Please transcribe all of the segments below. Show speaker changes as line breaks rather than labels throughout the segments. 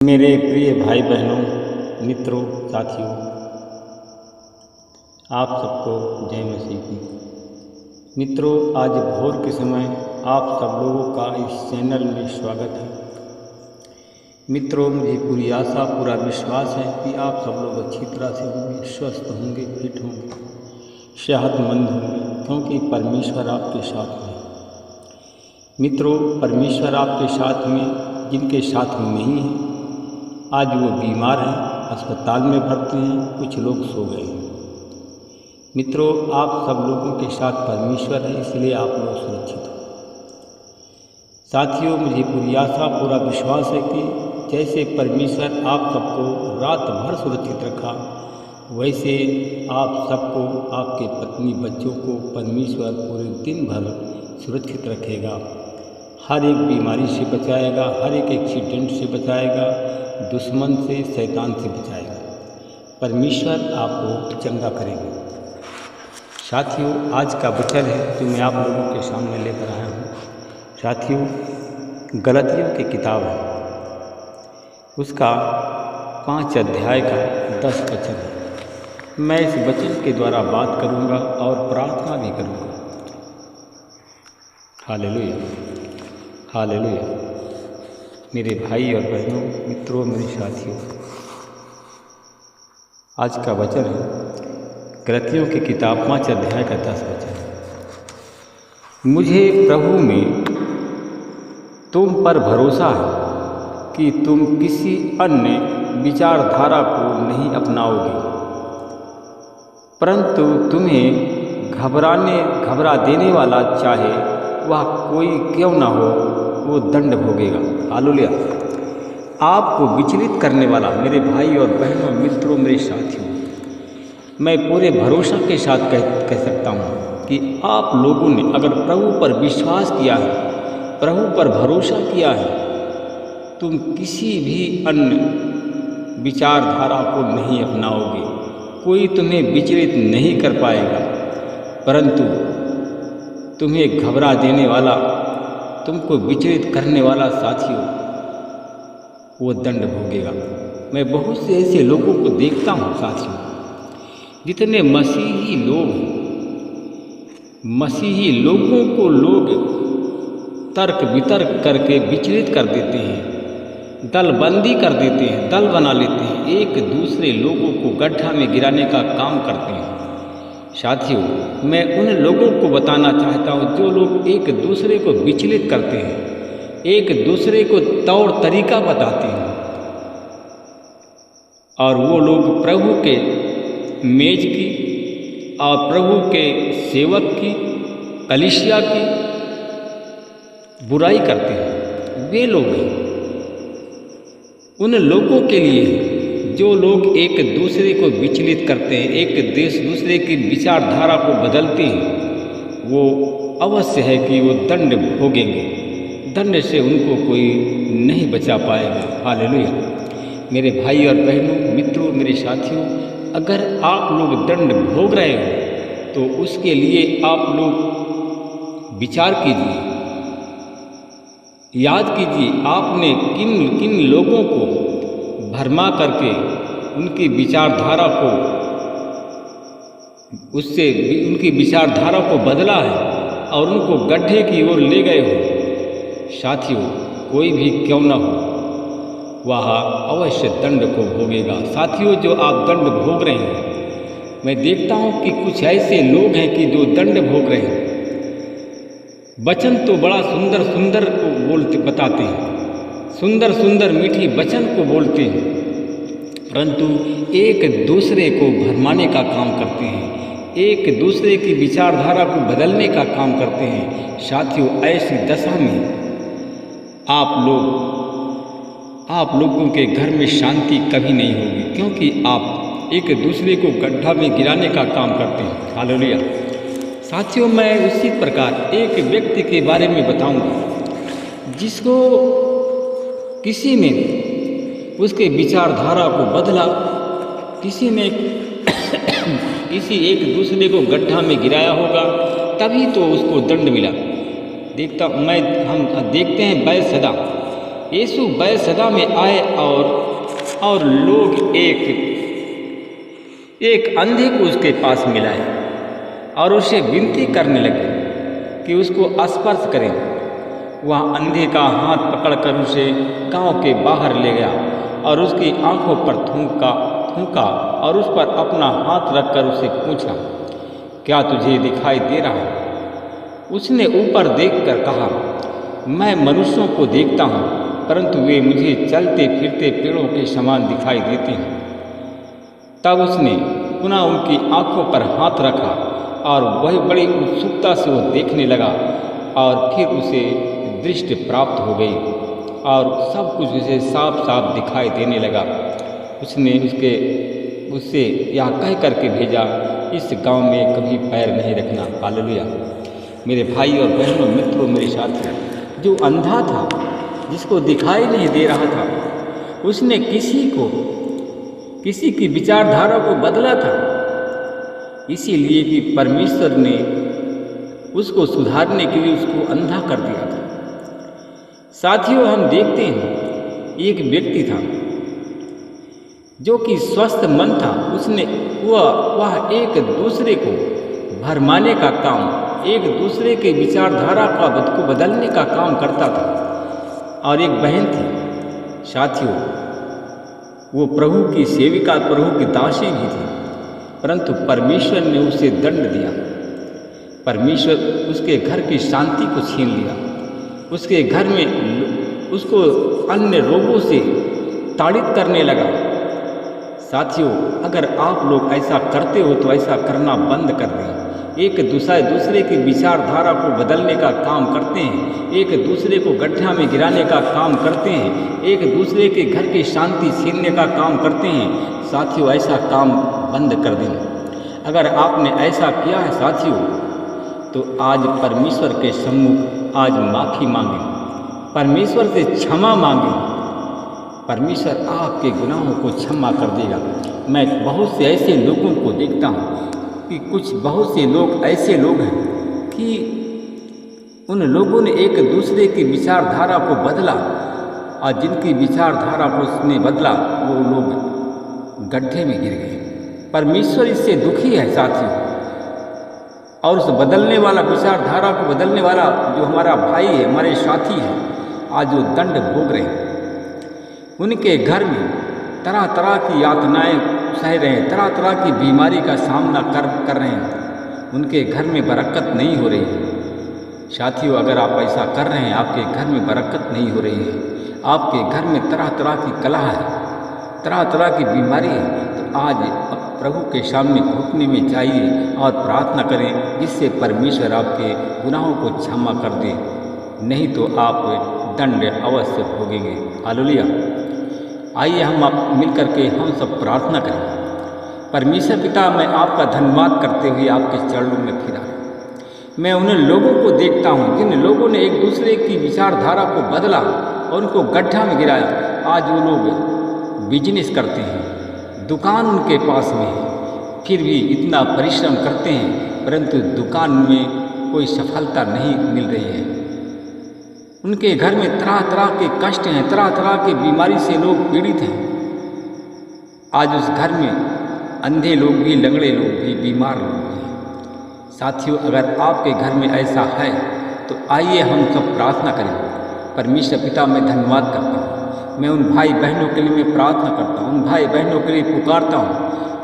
मेरे प्रिय भाई बहनों, मित्रों, साथियों, आप सबको जय मसीह की। मित्रों, आज भोर के समय आप सब लोगों का इस चैनल में स्वागत है। मित्रों, मुझे पूरी आशा, पूरा विश्वास है कि आप सब लोग अच्छी तरह से होंगे, स्वस्थ होंगे, फिट होंगे, सेहतमंद होंगे, क्योंकि परमेश्वर आपके साथ में। मित्रों, परमेश्वर आपके साथ में, जिनके साथ में नहीं है, आज वो बीमार हैं, अस्पताल में भर्ती हैं, कुछ लोग सो गए हैं। मित्रों, आप सब लोगों के साथ परमेश्वर है, इसलिए आप लोग सुरक्षित हो। साथियों, मुझे पूरी आशा, पूरा विश्वास है कि जैसे परमेश्वर आप सबको रात भर सुरक्षित रखा, वैसे आप सबको, आपके पत्नी, बच्चों को परमेश्वर पूरे दिन भर सुरक्षित रखेगा। हर एक बीमारी से बचाएगा, हर एक एक्सीडेंट से बचाएगा, दुश्मन से, शैतान से बचाएगा। परमेश्वर आपको चंगा करेगा। साथियों, आज का वचन है जो मैं आप लोगों के सामने लेकर आया हूँ। साथियों, गलतियों की किताब है, उसका 5 अध्याय का 10 वचन है। मैं इस वचन के द्वारा बात करूँगा और प्रार्थना भी करूँगा। Hallelujah, hallelujah. मेरे भाई और बहनों, मित्रों, मेरे साथियों, आज का वचन है गलतियों की किताब 5 अध्याय का 10 वचन। मुझे प्रभु में तुम पर भरोसा है कि तुम किसी अन्य विचारधारा को नहीं अपनाओगे, परंतु तुम्हें घबरा देने वाला, चाहे वह कोई क्यों ना हो, वो दंड भोगेगा। हालेलुया। आपको विचलित करने वाला, मेरे भाई और बहनों, मित्रों, मेरे साथियों, मैं पूरे भरोसा के साथ कह सकता हूँ कि आप लोगों ने अगर प्रभु पर विश्वास किया है, प्रभु पर भरोसा किया है, तुम किसी भी अन्य विचारधारा को नहीं अपनाओगे। कोई तुम्हें विचलित नहीं कर पाएगा, परंतु तुम्हें घबरा देने वाला, तुमको विचलित करने वाला, साथियों, वो दंड भोगेगा। मैं बहुत से ऐसे लोगों को देखता हूँ साथियों, जितने मसीही लोग हैं, मसीही लोगों को लोग तर्क वितर्क करके विचलित कर देते हैं, दलबंदी कर देते हैं, दल बना लेते हैं, एक दूसरे लोगों को गड्ढा में गिराने का काम करते हैं। साथियों, मैं उन लोगों को बताना चाहता हूँ जो लोग एक दूसरे को विचलित करते हैं, एक दूसरे को तौर तरीका बताते हैं, और वो लोग प्रभु के मेज की और प्रभु के सेवक की, कलीसिया की बुराई करते हैं। वे लोग हैं उन लोगों के लिए जो लोग एक दूसरे को विचलित करते हैं, एक दूसरे की विचारधारा को बदलते हैं, वो अवश्य है कि वो दंड भोगेंगे। दंड से उनको कोई नहीं बचा पाएगा। हालेलुया। मेरे भाई और बहनों, मित्रों, मेरे साथियों, अगर आप लोग दंड भोग रहे हो तो उसके लिए आप लोग विचार कीजिए, याद कीजिए आपने किन किन लोगों को भरमा करके उनकी विचारधारा को, उससे उनकी विचारधारा को बदला है और उनको गड्ढे की ओर ले गए हो। साथियों, कोई भी क्यों न हो, वह अवश्य दंड को भोगेगा। साथियों, जो आप दंड भोग रहे हैं, मैं देखता हूँ कि कुछ ऐसे लोग हैं कि जो दंड भोग रहे हैं। वचन तो बड़ा सुंदर सुंदर को बताते हैं, सुंदर सुंदर मीठी वचन को बोलते हैं, परंतु एक दूसरे को भरमाने का काम करते हैं, एक दूसरे की विचारधारा को बदलने का काम करते हैं। साथियों, ऐसी दशा में आप लोगों के घर में शांति कभी नहीं होगी, क्योंकि आप एक दूसरे को गड्ढा में गिराने का काम करते हैं। हालेलुया। साथियों, मैं उसी प्रकार एक व्यक्ति के बारे में बताऊंगा जिसको किसी ने उसके विचारधारा को बदला, किसी ने किसी एक दूसरे को गड्ढा में गिराया होगा, तभी तो उसको दंड मिला। हम देखते हैं बैतसैदा यीशु बैतसैदा में आए और लोग एक अंधे को उसके पास मिलाए और उसे विनती करने लगे कि उसको स्पर्श करें। वह अंधे का हाथ पकड़कर उसे गांव के बाहर ले गया और उसकी आंखों पर थूका और उस पर अपना हाथ रखकर उसे पूछा, क्या तुझे दिखाई दे रहा है? उसने ऊपर देखकर कहा, मैं मनुष्यों को देखता हूँ, परंतु वे मुझे चलते फिरते पेड़ों के समान दिखाई देते हैं। तब उसने पुनः उनकी आंखों पर हाथ रखा और वह बड़ी उत्सुकता से वो देखने लगा और फिर उसे दृष्टि प्राप्त हो गई और सब कुछ उसे साफ साफ दिखाई देने लगा। उसने उससे यह कह करके भेजा, इस गांव में कभी पैर नहीं रखना। हालेलुया। मेरे भाई और बहनों, मित्रों, मेरे साथियों, जो अंधा था, जिसको दिखाई नहीं दे रहा था, उसने किसी की विचारधारा को बदला था, इसीलिए कि परमेश्वर ने उसको सुधारने के लिए उसको अंधा कर दिया था। साथियों, हम देखते हैं एक व्यक्ति था जो कि स्वस्थ मन था। वह एक दूसरे को भरमाने का काम, एक दूसरे के विचारधारा को बदलने का काम करता था। और एक बहन थी। साथियों, वो प्रभु की सेविका, प्रभु की दासी भी थी, परंतु परमेश्वर ने उसे दंड दिया। परमेश्वर उसके घर की शांति को छीन लिया। उसके घर में उसको अन्य रोगों से ताड़ित करने लगा। साथियों, अगर आप लोग ऐसा करते हो तो ऐसा करना बंद कर दें। एक दूसरे की विचारधारा को बदलने का काम करते हैं, एक दूसरे को गड्ढा में गिराने का काम करते हैं, एक दूसरे के घर की शांति छीनने का काम करते हैं। साथियों, ऐसा काम बंद कर दें। अगर आपने ऐसा किया है साथियों, तो आज परमेश्वर के सम्मुख आज माफ़ी मांगें, परमेश्वर से क्षमा मांगें। परमेश्वर आपके गुनाहों को क्षमा कर देगा। मैं बहुत से ऐसे लोगों को देखता हूँ कि बहुत से लोग ऐसे लोग हैं कि उन लोगों ने एक दूसरे की विचारधारा को बदला और जिनकी विचारधारा को उसने बदला वो लोग गड्ढे में गिर गए। परमेश्वर इससे दुखी है साथियों। और उस बदलने वाला, विचारधारा को बदलने वाला जो हमारा भाई है, हमारे साथी है, आज वो दंड भोग रहे हैं। उनके घर में तरह तरह की यातनाएं सह रहे हैं, तरह तरह की बीमारी का सामना कर रहे हैं। उनके घर में बरकत नहीं हो रही है। साथियों, अगर आप ऐसा कर रहे हैं, आपके घर में बरकत नहीं हो रही है, आपके घर में तरह तरह की कलह है, तरह तरह की बीमारी है, तो आज प्रभु के सामने घुटने में जाइए और प्रार्थना करें, जिससे परमेश्वर आपके गुनाहों को क्षमा कर दे। नहीं तो आप दंड अवश्य भोगेंगे। हालेलुया। आइए हम मिल करके हम सब प्रार्थना करें। परमेश्वर पिता, मैं आपका धन्यवाद करते हुए आपके चरणों में फिरा। मैं उन लोगों को देखता हूँ जिन लोगों ने एक दूसरे की विचारधारा को बदला और उनको गड्ढा में गिराया। आज वो लोग बिजनेस करते हैं, दुकान उनके पास में है, फिर भी इतना परिश्रम करते हैं, परंतु दुकान में कोई सफलता नहीं मिल रही है। उनके घर में तरह तरह के कष्ट हैं, तरह तरह की बीमारी से लोग पीड़ित हैं। आज उस घर में अंधे लोग भी, लंगड़े लोग भी, बीमार लोग भी हैं। साथियों, अगर आपके घर में ऐसा है तो आइए हम सब प्रार्थना करें। परमेश्वर पिता, मैं धन्यवाद करता हूँ। मैं उन भाई बहनों के लिए मैं प्रार्थना करता हूँ, उन भाई बहनों के लिए पुकारता हूँ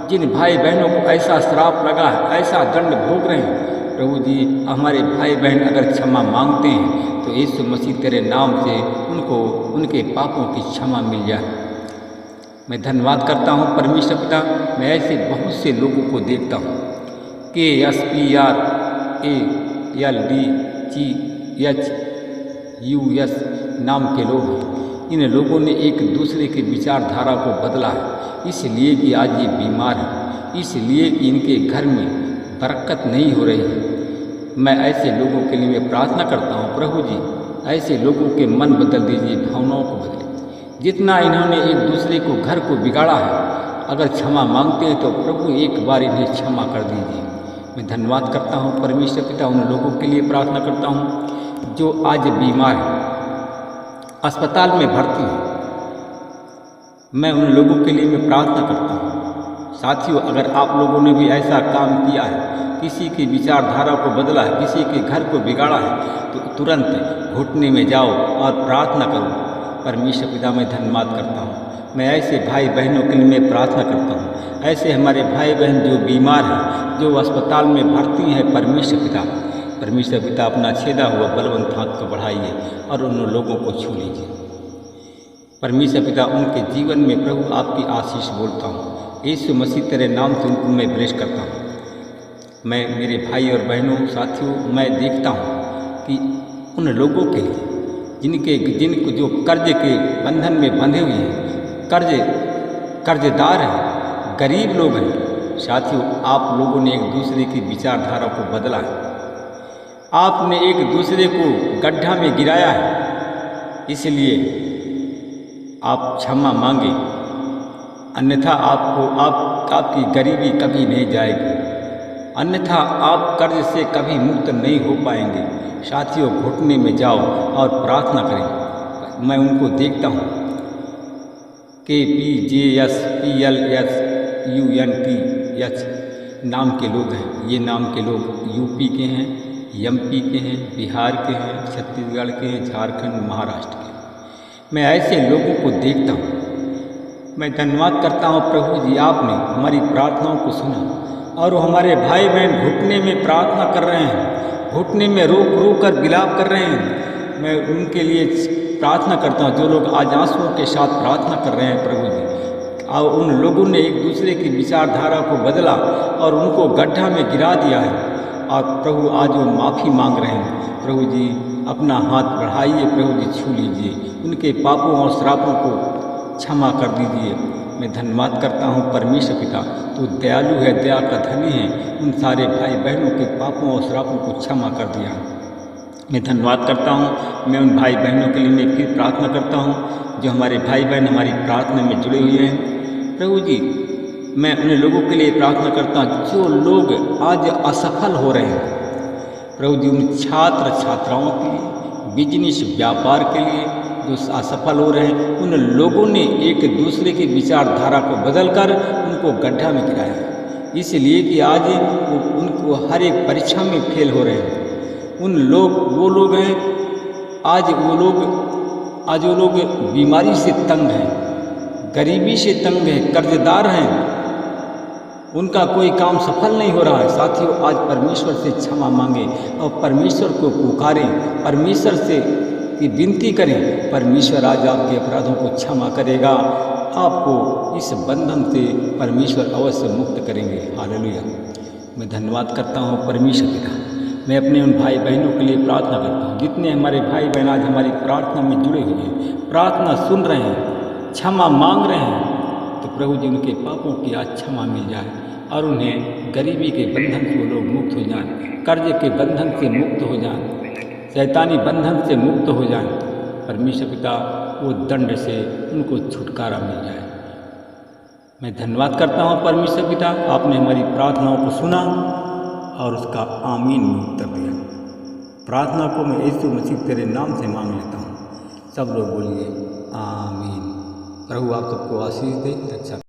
जिन भाई बहनों को ऐसा श्राप लगा है, ऐसा दंड भोग रहे हैं। प्रभु जी, हमारे भाई बहन अगर क्षमा मांगते हैं तो यीशु मसीह तेरे नाम से उनको उनके पापों की क्षमा मिल जाए। मैं धन्यवाद करता हूँ परमेश्वर पिता। मैं ऐसे बहुत से लोगों को देखता हूँ KSPRALDGHUS नाम के लोग हैं। इन लोगों ने एक दूसरे की विचारधारा को बदला है, इसलिए कि आज ये बीमार हैं, इसलिए कि इनके घर में बरकत नहीं हो रही है। मैं ऐसे लोगों के लिए मैं प्रार्थना करता हूँ प्रभु जी, ऐसे लोगों के मन बदल दीजिए, भावनाओं को बदले। जितना इन्होंने एक दूसरे को, घर को बिगाड़ा है, अगर क्षमा मांगते हैं तो प्रभु एक बार इन्हें क्षमा कर दीजिए। मैं धन्यवाद करता हूँ परमेश्वर पिता, उन लोगों के लिए प्रार्थना करता हूँ जो आज बीमार हैं। अस्पताल में भर्ती हैं, मैं उन लोगों के लिए मैं प्रार्थना करता हूँ। साथियों, अगर आप लोगों ने भी ऐसा काम किया है, किसी की विचारधारा को बदला है, किसी के घर को बिगाड़ा है, तो तुरंत घुटने में जाओ और प्रार्थना करो। परमेश्वर पिता, मैं धन्यवाद करता हूँ। मैं ऐसे भाई बहनों के लिए मैं प्रार्थना करता हूँ। ऐसे हमारे भाई बहन जो बीमार हैं, जो अस्पताल में भर्ती हैं, परमेश्वर पिता अपना छेदा हुआ बलवंत हाथ को बढ़ाइए और उन लोगों को छू लीजिए। परमेश्वर पिता, उनके जीवन में प्रभु आपकी आशीष बोलता हूँ। यीशु मसीह तेरे नाम से उनको मैं ब्लेस करता हूँ। मैं मेरे भाई और बहनों, साथियों, मैं देखता हूँ कि उन लोगों के लिए जिनको जो कर्ज के बंधन में बंधे हुए हैं, कर्जदार हैं, गरीब लोग हैं, साथियों, आप लोगों ने एक दूसरे की विचारधारा को बदला है। आपने एक दूसरे को गड्ढा में गिराया है, इसलिए आप क्षमा मांगे, अन्यथा आपकी गरीबी कभी नहीं जाएगी, अन्यथा आप कर्ज से कभी मुक्त नहीं हो पाएंगे। साथियों, घुटने में जाओ और प्रार्थना करें। मैं उनको देखता हूँ, KPJSPLSUNTH नाम के लोग हैं। ये नाम के लोग यूपी के हैं, MP के हैं, बिहार के हैं, छत्तीसगढ़ के हैं, झारखंड, महाराष्ट्र के। मैं ऐसे लोगों को देखता हूँ। मैं धन्यवाद करता हूँ प्रभु जी, आपने हमारी प्रार्थनाओं को सुना और वो हमारे भाई बहन घुटने में प्रार्थना कर रहे हैं, घुटने में रो कर विलाप कर रहे हैं। मैं उनके लिए प्रार्थना करता हूँ, जो लोग आज आंसुओं के साथ प्रार्थना कर रहे हैं प्रभु जी। और उन लोगों ने एक दूसरे की विचारधारा को बदला और उनको गड्ढा में गिरा दिया है, और प्रभु आज वो माफ़ी मांग रहे हैं। प्रभु जी, अपना हाथ बढ़ाइए, प्रभु जी छू लीजिए, उनके पापों और श्रापों को क्षमा कर दीजिए। मैं धन्यवाद करता हूँ परमेश्वर पिता, तू दयालु है, दया का धनी है। उन सारे भाई बहनों के पापों और श्रापों को क्षमा कर दिया। मैं धन्यवाद करता हूँ। मैं उन भाई बहनों के लिए मैं फिर प्रार्थना करता हूँ, जो हमारे भाई बहन हमारी प्रार्थना में जुड़े हुए हैं। प्रभु जी, मैं उन लोगों के लिए प्रार्थना करता हूँ जो लोग आज असफल हो रहे हैं। प्रभु जी, उन छात्र छात्राओं के लिए, बिजनेस व्यापार के लिए जो असफल हो रहे हैं, उन लोगों ने एक दूसरे की विचारधारा को बदलकर उनको गड्ढा में गिराया, इसलिए कि आज उनको हर एक परीक्षा में फेल हो रहे हैं। वो लोग हैं, आज वो लोग बीमारी से तंग हैं, गरीबी से तंग हैं, कर्जदार हैं, उनका कोई काम सफल नहीं हो रहा है। साथियों, आज परमेश्वर से क्षमा मांगे और परमेश्वर को पुकारें, परमेश्वर से की विनती करें। परमेश्वर आज आपके अपराधों को क्षमा करेगा, आपको इस बंधन से परमेश्वर अवश्य मुक्त करेंगे। हालेलुया। मैं धन्यवाद करता हूँ परमेश्वर पिता। मैं अपने उन भाई बहनों के लिए प्रार्थना करता हूँ, जितने हमारे भाई बहन आज हमारी प्रार्थना में जुड़े हुए हैं, प्रार्थना सुन रहे हैं, क्षमा मांग रहे हैं, तो प्रभु जी उनके पापों की आज क्षमा मिल जाए और उन्हें गरीबी के बंधन से वो लोग मुक्त हो जाएं, कर्ज के बंधन से मुक्त हो जाएं, शैतानी बंधन से मुक्त हो जाएं। परमेश्वर पिता, वो दंड से उनको छुटकारा मिल जाए। मैं धन्यवाद करता हूँ परमेश्वर पिता, आपने हमारी प्रार्थनाओं को सुना और उसका आमीन में उत्तर दिया। प्रार्थना को मैं यीशु मसीह तेरे नाम से मांग लेता हूँ। सब लोग बोलिए आमीन। प्रभु आप सबको आशीष दे, रक्षा